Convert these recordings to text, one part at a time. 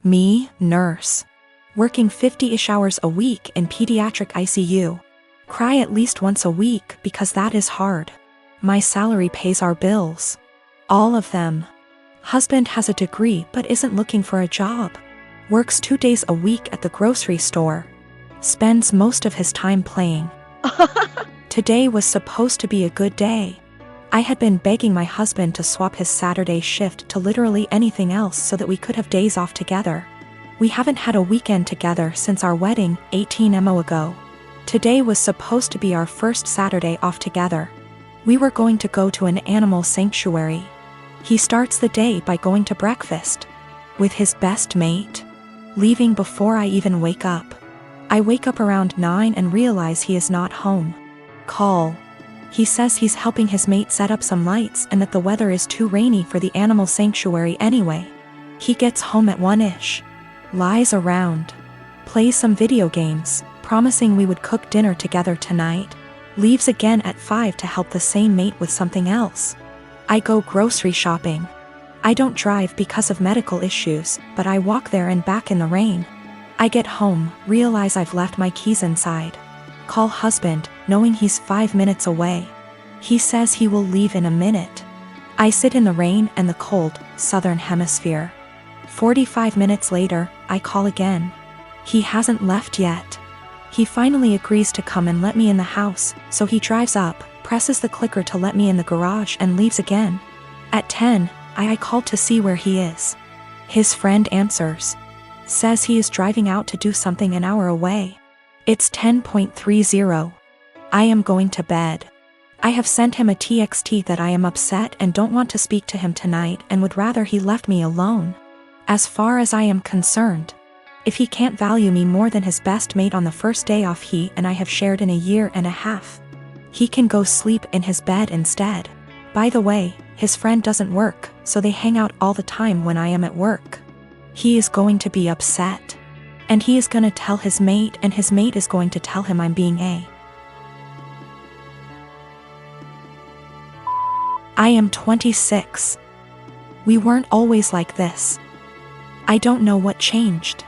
Me, nurse. Working 50-ish hours a week in pediatric ICU. Cry at least once a week because that is hard. My salary pays our bills. All of them. Husband has a degree but isn't looking for a job. Works 2 days a week at the grocery store. Spends most of his time playing. Today was supposed to be a good day. I had been begging my husband to swap his Saturday shift to literally anything else so that we could have days off together. We haven't had a weekend together since our wedding, 18 mo ago. Today was supposed to be our first Saturday off together. We were going to go to an animal sanctuary. He starts the day by going to breakfast with his best mate, leaving before I even wake up. I wake up around 9 and realize he is not home. Call. He says he's helping his mate set up some lights and that the weather is too rainy for the animal sanctuary anyway. He gets home at 1-ish. Lies around. Plays some video games, promising we would cook dinner together tonight. Leaves again at 5 to help the same mate with something else. I go grocery shopping. I don't drive because of medical issues, but I walk there and back in the rain. I get home, realize I've left my keys inside. Call husband, knowing he's 5 minutes away. He says he will leave in a minute. I sit in the rain and the cold, southern hemisphere. 45 minutes later, I call again. He hasn't left yet. He finally agrees to come and let me in the house, so he drives up, presses the clicker to let me in the garage and leaves again. At 10, I called to see where he is. His friend answers. Says he is driving out to do something an hour away. It's 10:30. I am going to bed. I have sent him a TXT that I am upset and don't want to speak to him tonight and would rather he left me alone. As far as I am concerned, if he can't value me more than his best mate on the first day off he and I have shared in a year and a half, he can go sleep in his bed instead. By the way, his friend doesn't work, so they hang out all the time when I am at work. He is going to be upset. And he is gonna tell his mate and his mate is going to tell him I'm being a. I am 26. We weren't always like this. I don't know what changed.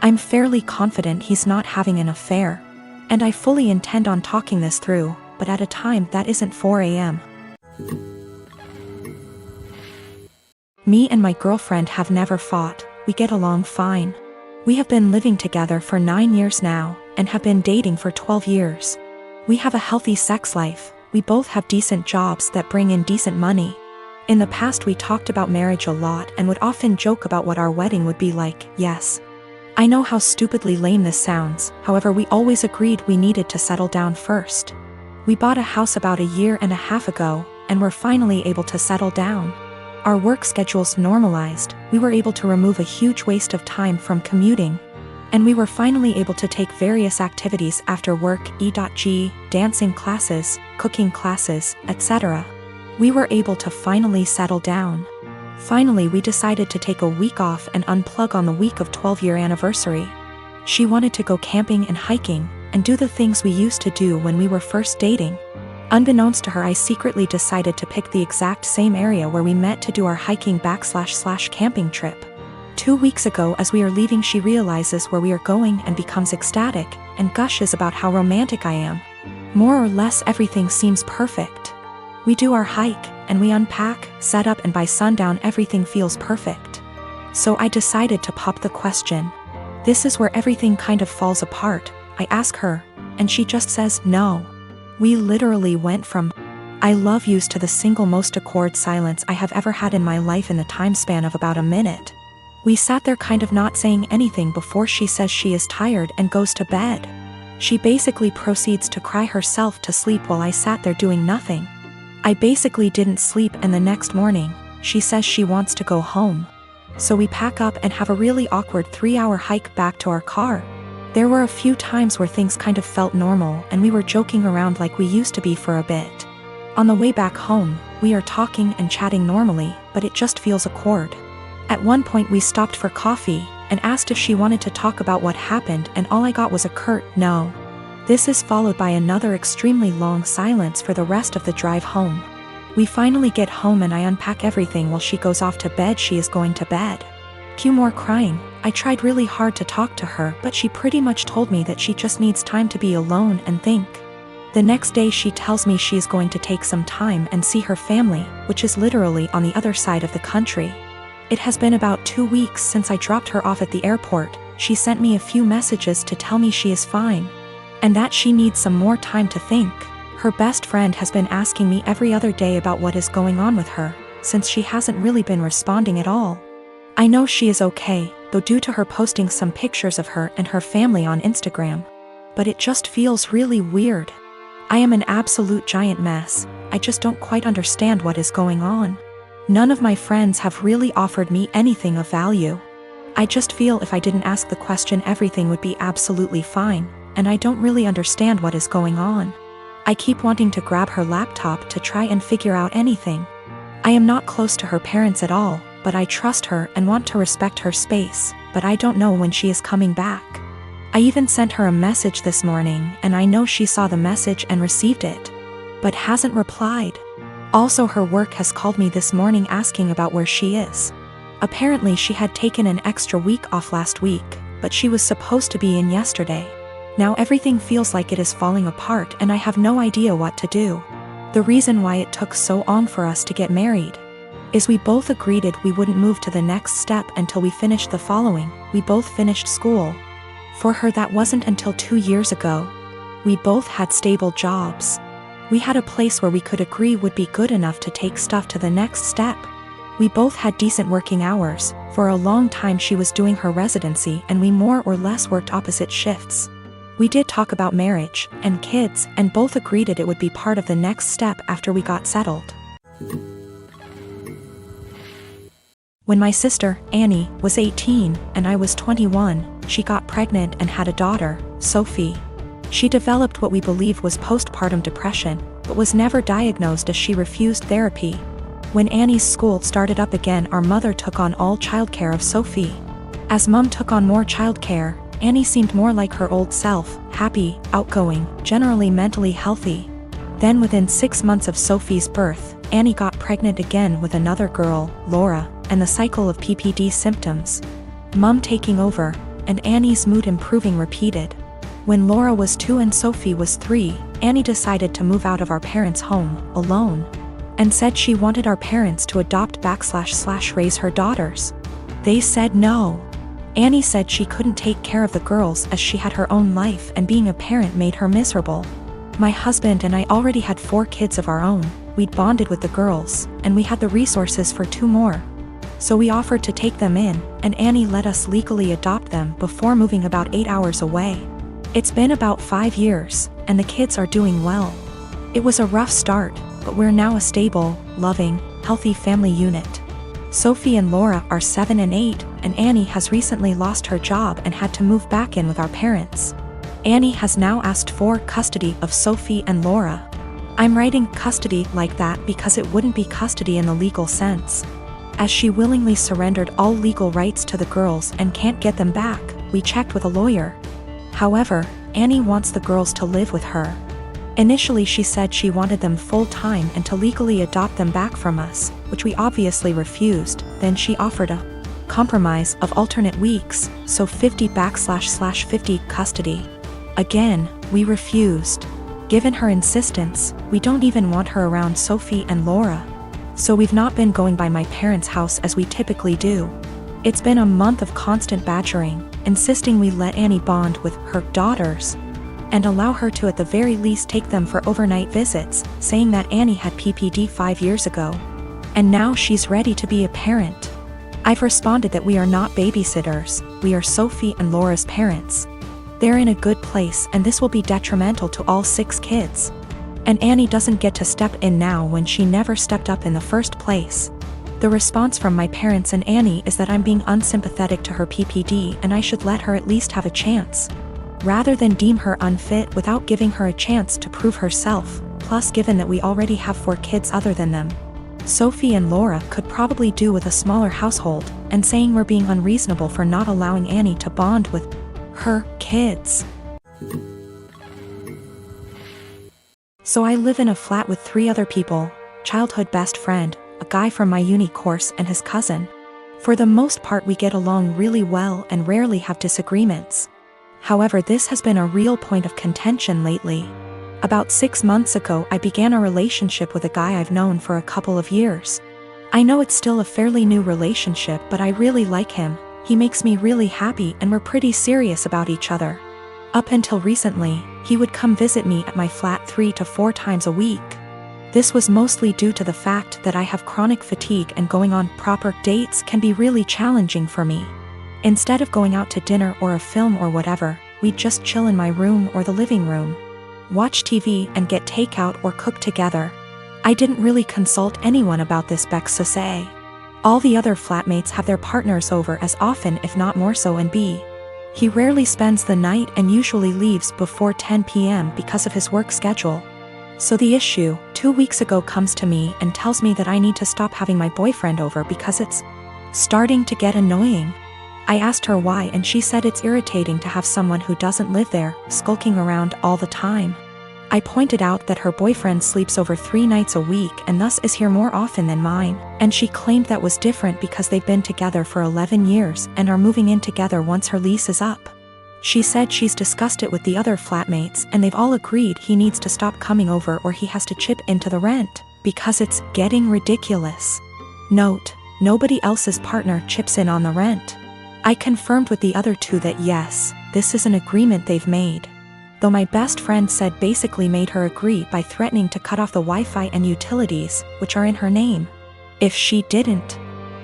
I'm fairly confident he's not having an affair, and I fully intend on talking this through, but at a time that isn't 4 a.m. Me and my girlfriend have never fought, we get along fine. We have been living together for 9 years now, and have been dating for 12 years. We have a healthy sex life, we both have decent jobs that bring in decent money. In the past we talked about marriage a lot and would often joke about what our wedding would be like, yes. I know how stupidly lame this sounds, however we always agreed we needed to settle down first. We bought a house about a year and a half ago, and were finally able to settle down. Our work schedules normalized, we were able to remove a huge waste of time from commuting. And we were finally able to take various activities after work, e.g., dancing classes, cooking classes, etc. We were able to finally settle down. Finally we decided to take a week off and unplug on the week of 12-year anniversary. She wanted to go camping and hiking, and do the things we used to do when we were first dating. Unbeknownst to her, I secretly decided to pick the exact same area where we met to do our hiking / camping trip. 2 weeks ago as we are leaving she realizes where we are going and becomes ecstatic, and gushes about how romantic I am. More or less everything seems perfect. We do our hike, and we unpack, set up, and by sundown everything feels perfect. So I decided to pop the question. This is where everything kind of falls apart. I ask her, and she just says no. We literally went from I love yous to the single most awkward silence I have ever had in my life in the time span of about a minute. We sat there kind of not saying anything before she says she is tired and goes to bed. She basically proceeds to cry herself to sleep while I sat there doing nothing. I basically didn't sleep, and the next morning, she says she wants to go home. So we pack up and have a really awkward 3-hour hike back to our car. There were a few times where things kind of felt normal and we were joking around like we used to be for a bit. On the way back home, we are talking and chatting normally, but it just feels awkward. At one point we stopped for coffee, and asked if she wanted to talk about what happened, and all I got was a curt no. This is followed by another extremely long silence for the rest of the drive home. We finally get home and I unpack everything while she goes off to bed. She is going to bed. Cue more crying. I tried really hard to talk to her, but she pretty much told me that she just needs time to be alone and think. The next day she tells me she is going to take some time and see her family, which is literally on the other side of the country. It has been about 2 weeks since I dropped her off at the airport. She sent me a few messages to tell me she is fine, and that she needs some more time to think. Her best friend has been asking me every other day about what is going on with her, since she hasn't really been responding at all. I know she is okay, though, due to her posting some pictures of her and her family on Instagram. But it just feels really weird. I am an absolute giant mess. I just don't quite understand what is going on. None of my friends have really offered me anything of value. I just feel if I didn't ask the question, everything would be absolutely fine, and I don't really understand what is going on. I keep wanting to grab her laptop to try and figure out anything. I am not close to her parents at all, but I trust her and want to respect her space, but I don't know when she is coming back. I even sent her a message this morning, and I know she saw the message and received it, but hasn't replied. Also, her work has called me this morning asking about where she is. Apparently she had taken an extra week off last week, but she was supposed to be in yesterday. Now everything feels like it is falling apart and I have no idea what to do. The reason why it took so long for us to get married is we both agreed we wouldn't move to the next step until we finished the following. We both finished school. For her, that wasn't until 2 years ago. We both had stable jobs. We had a place where we could agree would be good enough to take stuff to the next step. We both had decent working hours. For a long time she was doing her residency and we more or less worked opposite shifts. We did talk about marriage and kids, and both agreed it would be part of the next step after we got settled. When my sister, Annie, was 18 and I was 21, she got pregnant and had a daughter, Sophie. She developed what we believe was postpartum depression, but was never diagnosed as she refused therapy. When Annie's school started up again, our mother took on all childcare of Sophie. As Mum took on more childcare, Annie seemed more like her old self, happy, outgoing, generally mentally healthy. Then within 6 months of Sophie's birth, Annie got pregnant again with another girl, Laura, and the cycle of PPD symptoms, Mum taking over, and Annie's mood improving repeated. When Laura was 2 and Sophie was 3, Annie decided to move out of our parents' home, alone, and said she wanted our parents to adopt/raise her daughters. They said no. Annie said she couldn't take care of the girls as she had her own life and being a parent made her miserable. My husband and I already had 4 kids of our own. We'd bonded with the girls, and we had the resources for 2 more. So we offered to take them in, and Annie let us legally adopt them before moving about 8 hours away. It's been about 5 years, and the kids are doing well. It was a rough start, but we're now a stable, loving, healthy family unit. Sophie and Laura are 7 and 8, and Annie has recently lost her job and had to move back in with our parents. Annie has now asked for custody of Sophie and Laura. I'm writing custody like that because it wouldn't be custody in the legal sense, as she willingly surrendered all legal rights to the girls and can't get them back. We checked with a lawyer. However, Annie wants the girls to live with her. Initially she said she wanted them full-time and to legally adopt them back from us, which we obviously refused. Then she offered a compromise of alternate weeks, so 50//50 custody. Again, we refused. Given her insistence, we don't even want her around Sophie and Laura. So we've not been going by my parents' house as we typically do. It's been a month of constant badgering, insisting we let Annie bond with her daughters and allow her to at the very least take them for overnight visits, saying that Annie had PPD 5 years ago, and now she's ready to be a parent. I've responded that we are not babysitters, we are Sophie and Laura's parents. They're in a good place and this will be detrimental to all 6 kids. And Annie doesn't get to step in now when she never stepped up in the first place. The response from my parents and Annie is that I'm being unsympathetic to her PPD and I should let her at least have a chance, rather than deem her unfit without giving her a chance to prove herself. Plus, given that we already have 4 kids other than them, Sophie and Laura could probably do with a smaller household, and saying we're being unreasonable for not allowing Annie to bond with her kids. So I live in a flat with 3 other people, childhood best friend, a guy from my uni course and his cousin. For the most part we get along really well and rarely have disagreements. However, this has been a real point of contention lately. About 6 months ago I began a relationship with a guy I've known for a couple of years. I know it's still a fairly new relationship, but I really like him. He makes me really happy and we're pretty serious about each other. Up until recently, he would come visit me at my flat 3 to 4 times a week. This was mostly due to the fact that I have chronic fatigue and going on proper dates can be really challenging for me. Instead of going out to dinner or a film or whatever, we'd just chill in my room or the living room, watch TV and get takeout or cook together. I didn't really consult anyone about this, Bex to say. All the other flatmates have their partners over as often if not more so, and B, he rarely spends the night and usually leaves before 10 p.m. because of his work schedule. So the issue, 2 weeks ago, comes to me and tells me that I need to stop having my boyfriend over because it's starting to get annoying. I asked her why and she said it's irritating to have someone who doesn't live there skulking around all the time. I pointed out that her boyfriend sleeps over 3 nights a week and thus is here more often than mine, and she claimed that was different because they've been together for 11 years and are moving in together once her lease is up. She said she's discussed it with the other flatmates and they've all agreed he needs to stop coming over or he has to chip into the rent, because it's getting ridiculous. Note, nobody else's partner chips in on the rent. I confirmed with the other 2 that yes, this is an agreement they've made. Though my best friend said basically made her agree by threatening to cut off the Wi-Fi and utilities, which are in her name, if she didn't.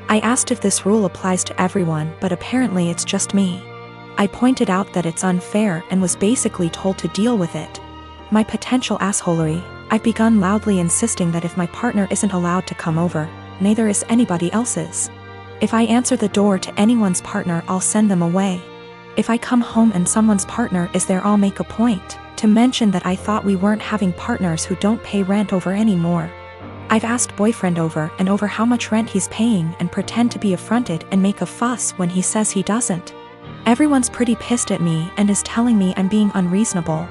I asked if this rule applies to everyone, but apparently it's just me. I pointed out that it's unfair and was basically told to deal with it. My potential assholery, I've begun loudly insisting that if my partner isn't allowed to come over, neither is anybody else's. If I answer the door to anyone's partner, I'll send them away. If I come home and someone's partner is there, I'll make a point to mention that I thought we weren't having partners who don't pay rent over anymore. I've asked boyfriend over and over how much rent he's paying and pretend to be affronted and make a fuss when he says he doesn't. Everyone's pretty pissed at me and is telling me I'm being unreasonable.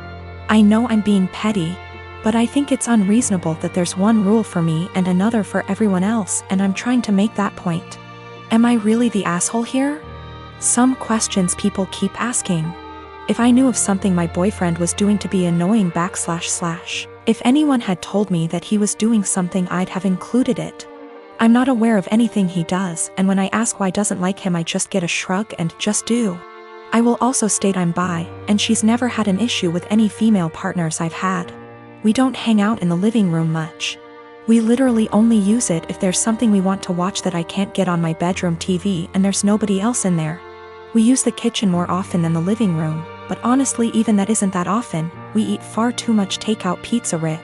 I know I'm being petty, but I think it's unreasonable that there's one rule for me and another for everyone else, and I'm trying to make that point. Am I really the asshole here? Some questions people keep asking. If I knew of something my boyfriend was doing to be annoying / if anyone had told me that he was doing something, I'd have included it. I'm not aware of anything he does, and when I ask why doesn't like him, I just get a shrug and just do. I will also state I'm bi, and she's never had an issue with any female partners I've had. We don't hang out in the living room much. We literally only use it if there's something we want to watch that I can't get on my bedroom TV and there's nobody else in there. We use the kitchen more often than the living room, but honestly even that isn't that often. We eat far too much takeout pizza rip.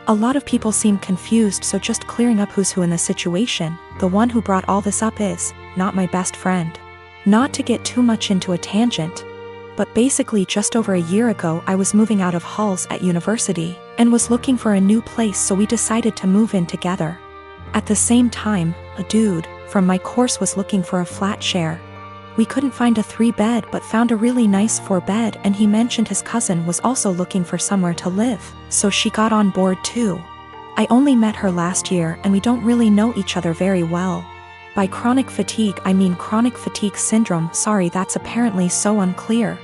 A lot of people seem confused, so just clearing up who's who in the situation. The one who brought all this up is not my best friend. Not to get too much into a tangent, but basically just over a year ago I was moving out of halls at university and was looking for a new place, so we decided to move in together. At the same time, a dude from my course was looking for a flat share. We couldn't find a 3-bed but found a really nice 4-bed, and he mentioned his cousin was also looking for somewhere to live, so she got on board too. I only met her last year and we don't really know each other very well. By chronic fatigue I mean chronic fatigue syndrome. Sorry, that's apparently so unclear.